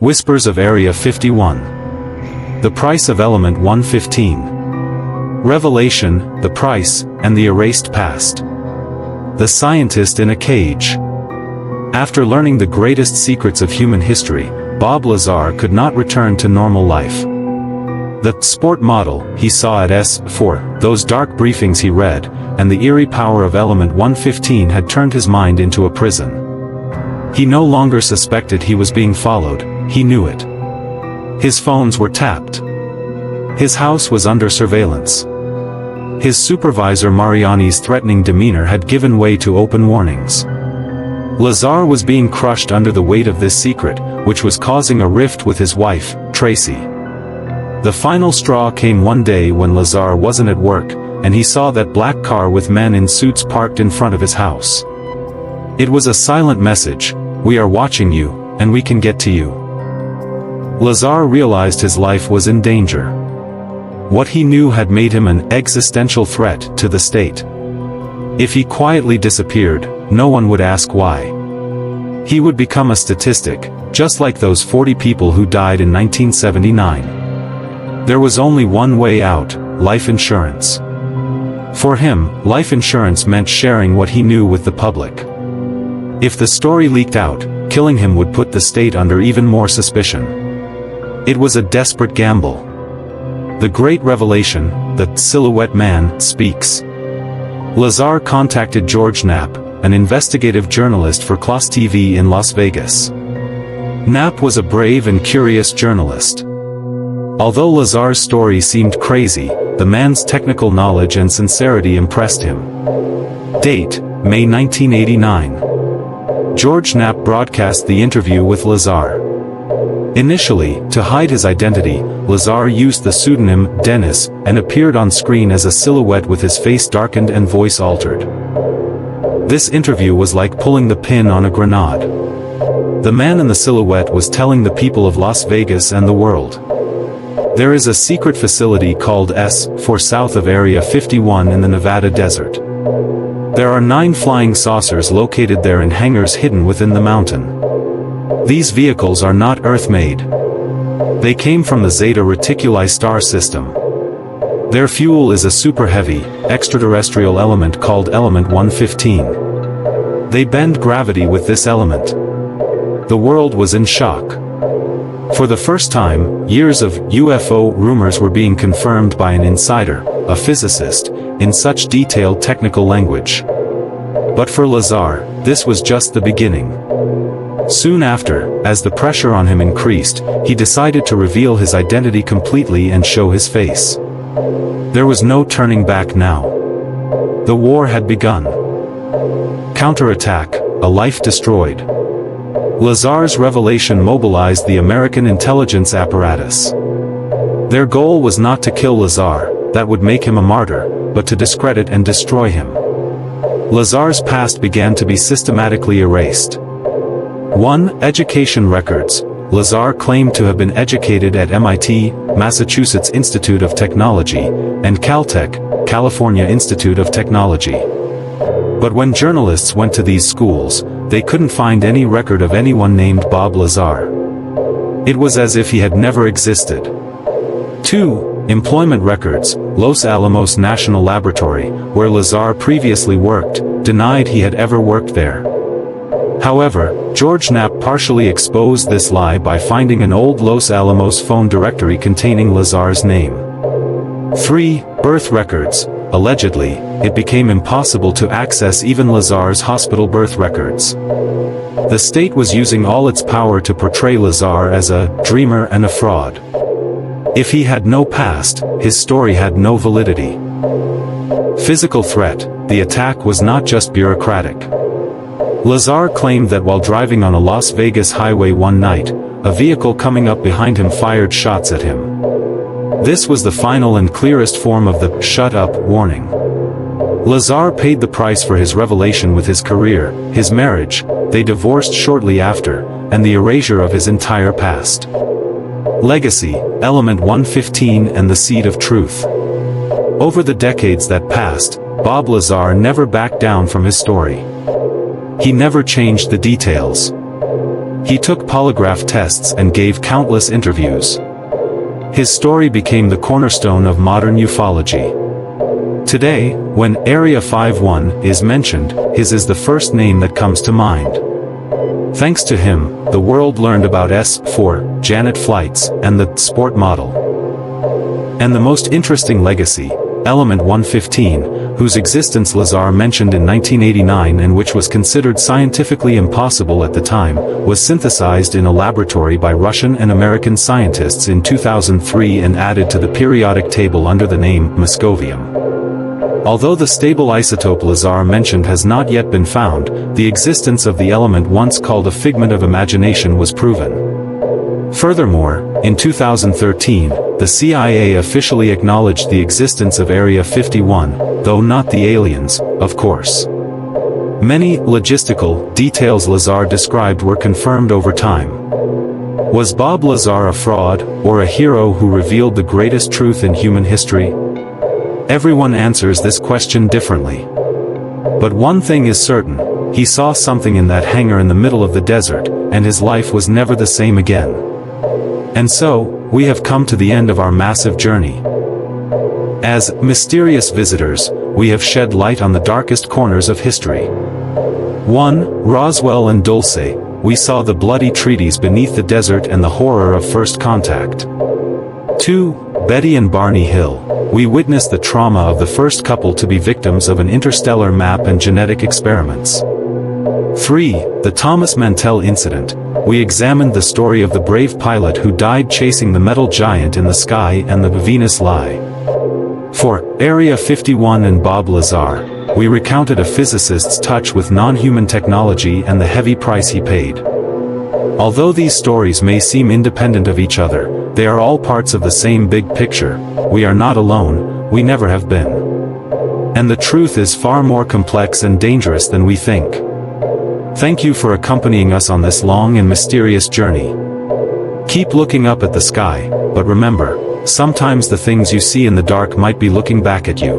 Whispers of Area 51. The Price of Element 115. Revelation, the Price, and the Erased Past. The Scientist in a Cage. After learning the greatest secrets of human history, Bob Lazar could not return to normal life. The sport model he saw at S4, those dark briefings he read, and the eerie power of Element 115 had turned his mind into a prison. He no longer suspected he was being followed, he knew it. His phones were tapped. His house was under surveillance. His supervisor Mariani's threatening demeanor had given way to open warnings. Lazar was being crushed under the weight of this secret, which was causing a rift with his wife, Tracy. The final straw came one day when Lazar wasn't at work, and he saw that black car with men in suits parked in front of his house. It was a silent message: "We are watching you, and we can get to you." Lazar realized his life was in danger. What he knew had made him an existential threat to the state. If he quietly disappeared, no one would ask why. He would become a statistic, just like those 40 people who died in 1979. There was only one way out: life insurance. For him, life insurance meant sharing what he knew with the public. If the story leaked out, killing him would put the state under even more suspicion. It was a desperate gamble. The great revelation, the Silhouette Man, speaks. Lazar contacted George Knapp, an investigative journalist for CLOS TV in Las Vegas. Knapp was a brave and curious journalist. Although Lazar's story seemed crazy, the man's technical knowledge and sincerity impressed him. Date: May 1989. George Knapp broadcast the interview with Lazar. Initially, to hide his identity, Lazar used the pseudonym Dennis and appeared on screen as a silhouette with his face darkened and voice altered. This interview was like pulling the pin on a grenade. The man in the silhouette was telling the people of Las Vegas and the world. There is a secret facility called S4 south of Area 51 in the Nevada desert. There are 9 flying saucers located there in hangars hidden within the mountain. These vehicles are not Earth-made. They came from the Zeta Reticuli star system. Their fuel is a super-heavy, extraterrestrial element called Element 115. They bend gravity with this element. The world was in shock. For the first time, years of UFO rumors were being confirmed by an insider, a physicist, in such detailed technical language. But for Lazar, this was just the beginning. Soon after, as the pressure on him increased, he decided to reveal his identity completely and show his face. There was no turning back now. The war had begun. Counterattack, a life destroyed. Lazar's revelation mobilized the American intelligence apparatus. Their goal was not to kill Lazar, that would make him a martyr, but to discredit and destroy him. Lazar's past began to be systematically erased. 1. Education records. Lazar claimed to have been educated at MIT, Massachusetts Institute of Technology, and Caltech, California Institute of Technology. But when journalists went to these schools, they couldn't find any record of anyone named Bob Lazar. It was as if he had never existed. 2. Employment records. Los Alamos National Laboratory, where Lazar previously worked, denied he had ever worked there. However, George Knapp partially exposed this lie by finding an old Los Alamos phone directory containing Lazar's name. 3. Birth records. Allegedly, it became impossible to access even Lazar's hospital birth records. The state was using all its power to portray Lazar as a dreamer and a fraud. If he had no past, his story had no validity. Physical threat. The attack was not just bureaucratic. Lazar claimed that while driving on a Las Vegas highway one night, a vehicle coming up behind him fired shots at him. This was the final and clearest form of the "shut up" warning. Lazar paid the price for his revelation with his career, his marriage, they divorced shortly after, and the erasure of his entire past. Legacy, Element 115 and the Seed of Truth. Over the decades that passed, Bob Lazar never backed down from his story. He never changed the details. He took polygraph tests and gave countless interviews. His story became the cornerstone of modern ufology. Today, when Area 51 is mentioned, his is the first name that comes to mind. Thanks to him, the world learned about S-4 Janet flights and the sport model. And the most interesting legacy, Element 115, whose existence Lazar mentioned in 1989 and which was considered scientifically impossible at the time, was synthesized in a laboratory by Russian and American scientists in 2003 and added to the periodic table under the name Moscovium. Although the stable isotope Lazar mentioned has not yet been found, the existence of the element once called a figment of imagination was proven. Furthermore, in 2013, the CIA officially acknowledged the existence of Area 51, though not the aliens, of course. Many logistical details Lazar described were confirmed over time. Was Bob Lazar a fraud, or a hero who revealed the greatest truth in human history? Everyone answers this question differently. But one thing is certain, he saw something in that hangar in the middle of the desert, and his life was never the same again. And so, we have come to the end of our massive journey. As mysterious visitors, we have shed light on the darkest corners of history. 1. Roswell and Dulce, we saw the bloody treaties beneath the desert and the horror of first contact. 2. Betty and Barney Hill, we witnessed the trauma of the first couple to be victims of an interstellar map and genetic experiments. 3. The Thomas Mantell incident, we examined the story of the brave pilot who died chasing the metal giant in the sky and the Venus lie. 4. Area 51 and Bob Lazar, we recounted a physicist's touch with non-human technology and the heavy price he paid. Although these stories may seem independent of each other, they are all parts of the same big picture. We are not alone, we never have been. And the truth is far more complex and dangerous than we think. Thank you for accompanying us on this long and mysterious journey. Keep looking up at the sky, but remember, sometimes the things you see in the dark might be looking back at you.